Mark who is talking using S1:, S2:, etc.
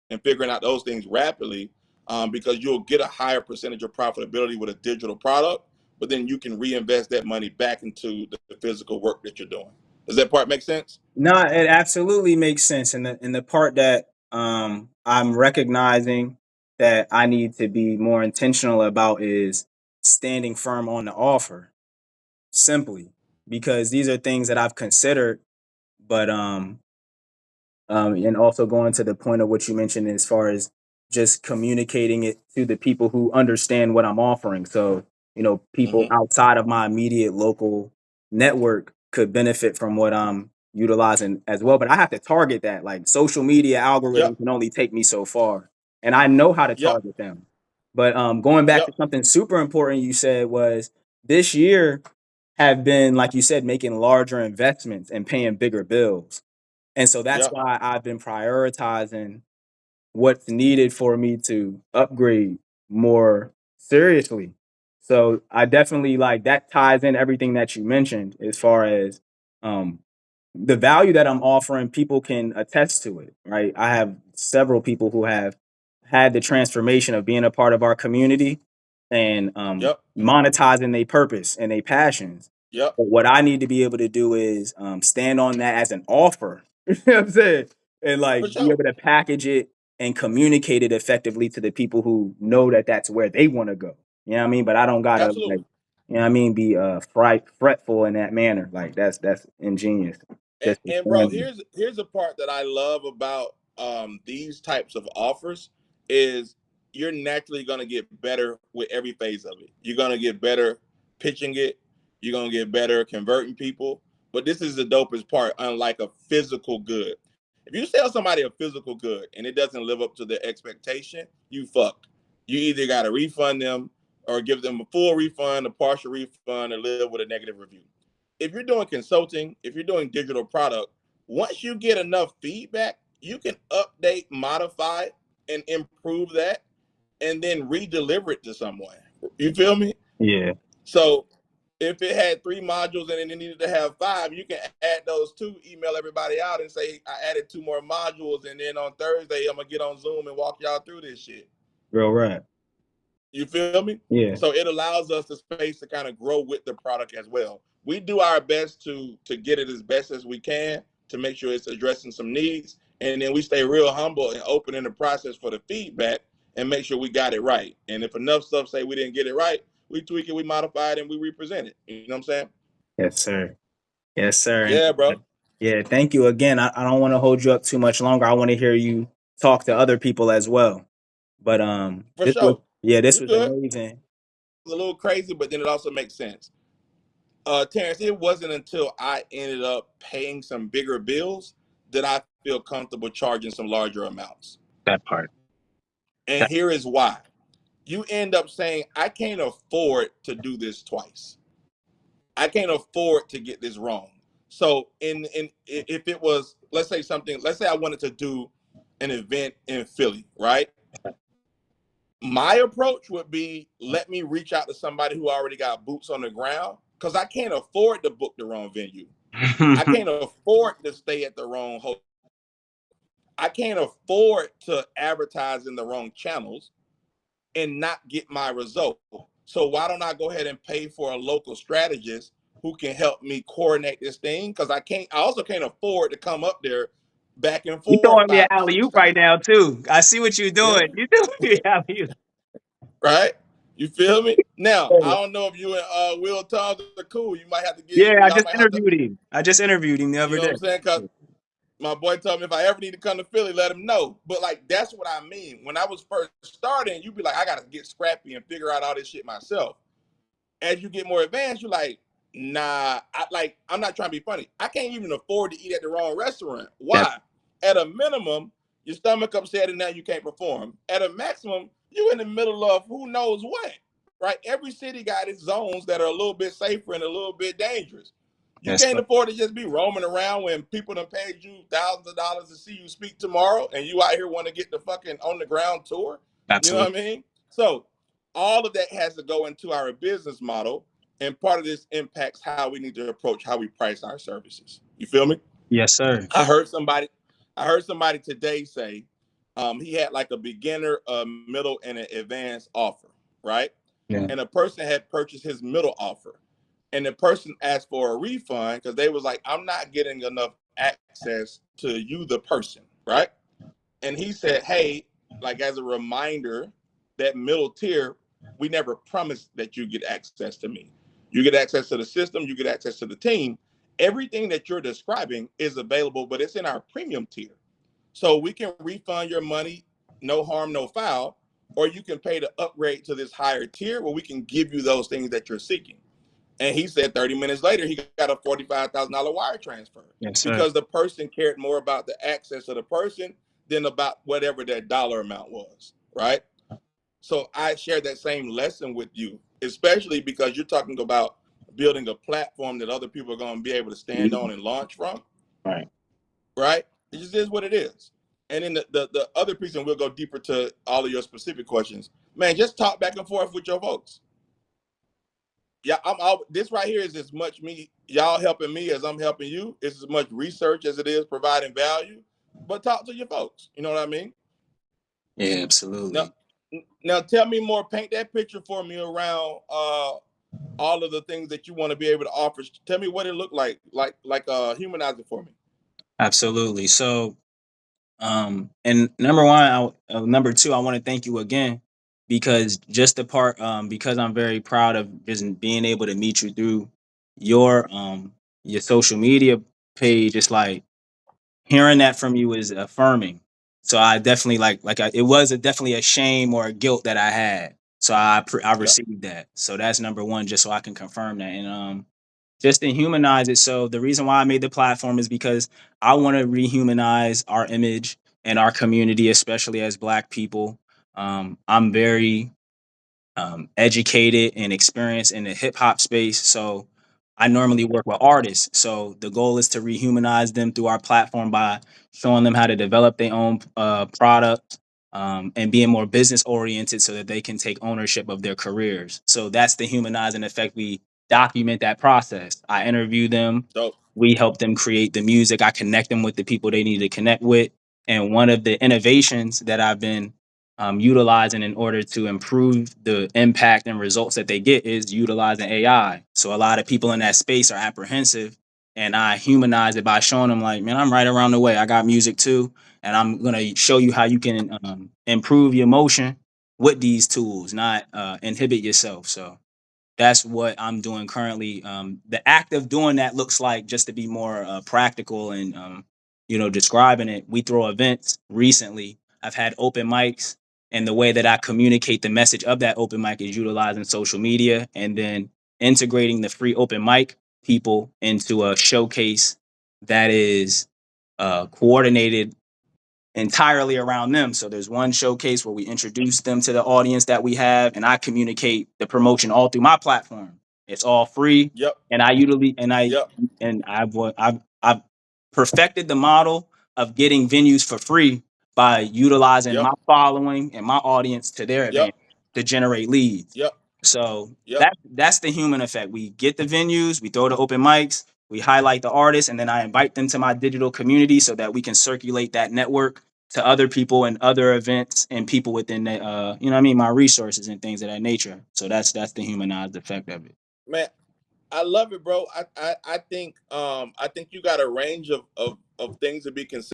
S1: and figuring out those things rapidly, because you'll get a higher percentage of profitability with a digital product, but then you can reinvest that money back into the physical work that you're doing. Does that part make sense?
S2: No, it absolutely makes sense. And the part that I'm recognizing that I need to be more intentional about is standing firm on the offer, simply because these are things that I've considered, but and also going to the point of what you mentioned as far as just communicating it to the people who understand what I'm offering. So, people
S1: Mm-hmm.
S2: outside of my immediate local network could benefit from what I'm utilizing as well. But I have to target that. Like social media algorithm
S1: Yep.
S2: can only take me so far. And I know how to
S1: Yep.
S2: target them. But going back to
S1: Yep.
S2: something super important you said was this year have been, like you said, making larger investments and paying bigger bills. And so that's
S1: Yep.
S2: why I've been prioritizing what's needed for me to upgrade more seriously. So I definitely like that ties in everything that you mentioned as far as um the value that I'm offering, people can attest to it, right? I have several people who have had the transformation of being a part of our community and
S1: Yep.
S2: monetizing their purpose and their passions.
S1: Yep.
S2: But what I need to be able to do is stand on that as an offer. You know what I'm saying? And
S1: For
S2: like be
S1: sure.
S2: able to package it and communicate it effectively to the people who know that that's where they want to go. You know what I mean? But I don't gotta like,
S1: Absolutely.
S2: you know what I mean, be fretful in that manner. Like that's ingenious.
S1: And,
S2: Just
S1: and bro,
S2: expanding.
S1: here's the part that I love about these types of offers is you're naturally gonna get better with every phase of it. You're gonna get better pitching it. You're gonna get better converting people. But this is the dopest part. Unlike a physical good, if you sell somebody a physical good and it doesn't live up to their expectation, you fucked. You either got to refund them or give them a full refund, a partial refund, or live with a negative review. If you're doing consulting, if you're doing digital product, once you get enough feedback, you can update, modify, and improve that, and then re-deliver it to someone. You feel me?
S2: Yeah.
S1: So if it had 3 modules and it needed to have 5, you can add those 2, email everybody out and say, I added 2 more modules, and then on Thursday, I'm going to get on Zoom and walk y'all through this shit.
S2: Real rap.
S1: You feel me?
S2: Yeah.
S1: So it allows us the space to kind of grow with the product as well. We do our best to get it as best as we can to make sure it's addressing some needs, and then we stay real humble and open in the process for the feedback and make sure we got it right. And if enough stuff say we didn't get it right, we tweak it, we modify it, and we represent it. You know what I'm saying?
S2: Yes, sir. Yes, sir. And
S1: Yeah, bro.
S2: yeah, thank you again. I don't want to hold you up too much longer. I want to hear you talk to other people as well. But
S1: For sure.
S2: this
S1: You
S2: was
S1: good.
S2: amazing.
S1: A little crazy, but then it also makes sense. Terrence, it wasn't until I ended up paying some bigger bills that I feel comfortable charging some larger amounts.
S2: That part.
S1: And
S2: That,
S1: here is why. You end up saying, I can't afford to do this twice. I can't afford to get this wrong. So in if it was, let's say I wanted to do an event in Philly, right? My approach would be let me reach out to somebody who already got boots on the ground because I can't afford to book the wrong venue. I can't afford to stay at the wrong hotel. I can't afford to advertise in the wrong channels and not get my result. So why don't I go ahead and pay for a local strategist who can help me coordinate this thing? Because I also can't afford to come up there back and
S2: you
S1: forth
S2: throwing me an
S1: five,
S2: alley
S1: six
S2: oop right
S1: times.
S2: now too. I see what you're
S1: Yeah.
S2: doing. You doing me alley oop.
S1: Right? You feel me? Now, I don't know if you and Will Thomas are cool. You might have to get
S2: Yeah, I
S1: y'all
S2: just
S1: might have to,
S2: interviewed him. I just interviewed him the
S1: you
S2: other
S1: know what
S2: day.
S1: I'm saying? Cause my boy told me if I ever need to come to Philly, let him know. But like that's what I mean. When I was first starting, you'd be like, I gotta get scrappy and figure out all this shit myself. As you get more advanced, you're like, nah, I'm not trying to be funny. I can't even afford to eat at the wrong restaurant.
S2: That
S1: Why? At a minimum, your stomach upset and now you can't perform. At a maximum, you in the middle of who knows what. Right? Every city got its zones that are a little bit safer and a little bit dangerous. You
S2: that's
S1: can't
S2: fun.
S1: afford to just be roaming around when people done paid you thousands of dollars to see you speak tomorrow and you out here want to get the fucking on the ground tour. You know
S2: Absolutely.
S1: what I mean? So all of that has to go into our business model. And part of this impacts how we need to approach how we price our services. You feel me?
S2: Yes, sir.
S1: I heard somebody, I heard somebody today say, He had like a beginner, a middle, and an advanced offer, right?
S2: Yeah.
S1: And the person had purchased his middle offer, and the person asked for a refund because they was like, "I'm not getting enough access to you, the person," right? And he said, "Hey, like as a reminder, that middle tier, we never promised that you get access to me. You get access to the system, you get access to the team. Everything that you're describing is available, but it's in our premium tier. So we can refund your money, no harm, no foul, or you can pay to upgrade to this higher tier where we can give you those things that you're seeking." And he said 30 minutes later, he got a $45,000 wire transfer
S2: Yes, sir.
S1: because the person cared more about the access of the person than about whatever that dollar amount was, right? So I share that same lesson with you, especially because you're talking about building a platform that other people are going to be able to stand on and launch from,
S2: Right.
S1: right? It just is what it is. And then the other piece, and we'll go deeper to all of your specific questions. Man, just talk back and forth with your folks. Yeah, I'm all this right here is as much me y'all helping me as I'm helping you. It's as much research as it is providing value. But talk to your folks. You know what I mean?
S2: Yeah,
S1: Now,
S2: absolutely.
S1: now tell me more. Paint that picture for me around all of the things that you want to be able to offer. Tell me what it looked like humanize it for me.
S2: Absolutely. So, and number one, number two, I want to thank you again because just the part, because I'm very proud of just being able to meet you through your social media page. It's like hearing that from you is affirming. So I definitely it was definitely a shame or a guilt that I had. So I
S1: Yep.
S2: received that. So that's number one, just so I can confirm that. And just to humanize it. So the reason why I made the platform is because I want to rehumanize our image and our community, especially as Black people. I'm very educated and experienced in the hip hop space. So I normally work with artists. So the goal is to rehumanize them through our platform by showing them how to develop their own product and being more business oriented so that they can take ownership of their careers. So that's the humanizing effect. We document that process. I interview them.
S1: Dope.
S2: We help them create the music. I connect them with the people they need to connect with. And one of the innovations that I've been utilizing in order to improve the impact and results that they get is utilizing AI. So a lot of people in that space are apprehensive, and I humanize it by showing them like, man, I'm right around the way. I got music too, and I'm gonna show you how you can improve your motion with these tools, not inhibit yourself. So that's what I'm doing currently. The act of doing that looks like, just to be more practical and describing it. We throw events recently. I've had open mics, and the way that I communicate the message of that open mic is utilizing social media and then integrating the free open mic people into a showcase that is coordinated entirely around them. So there's one showcase where we introduce them to the audience that we have, and I communicate the promotion all through my platform. It's all free,
S1: Yep.
S2: and I usually
S1: Yep.
S2: and I've perfected the model of getting venues for free by utilizing
S1: Yep.
S2: my following and my audience to their
S1: Yep.
S2: advantage to generate leads.
S1: Yep.
S2: So
S1: Yep.
S2: that's the human effect. We get the venues, we throw the open mics, we highlight the artists, and then I invite them to my digital community so that we can circulate that network to other people and other events and people within the my resources and things of that nature. So that's the humanized effect of it.
S1: Man, I love it, bro. I think you got a range of things to be considered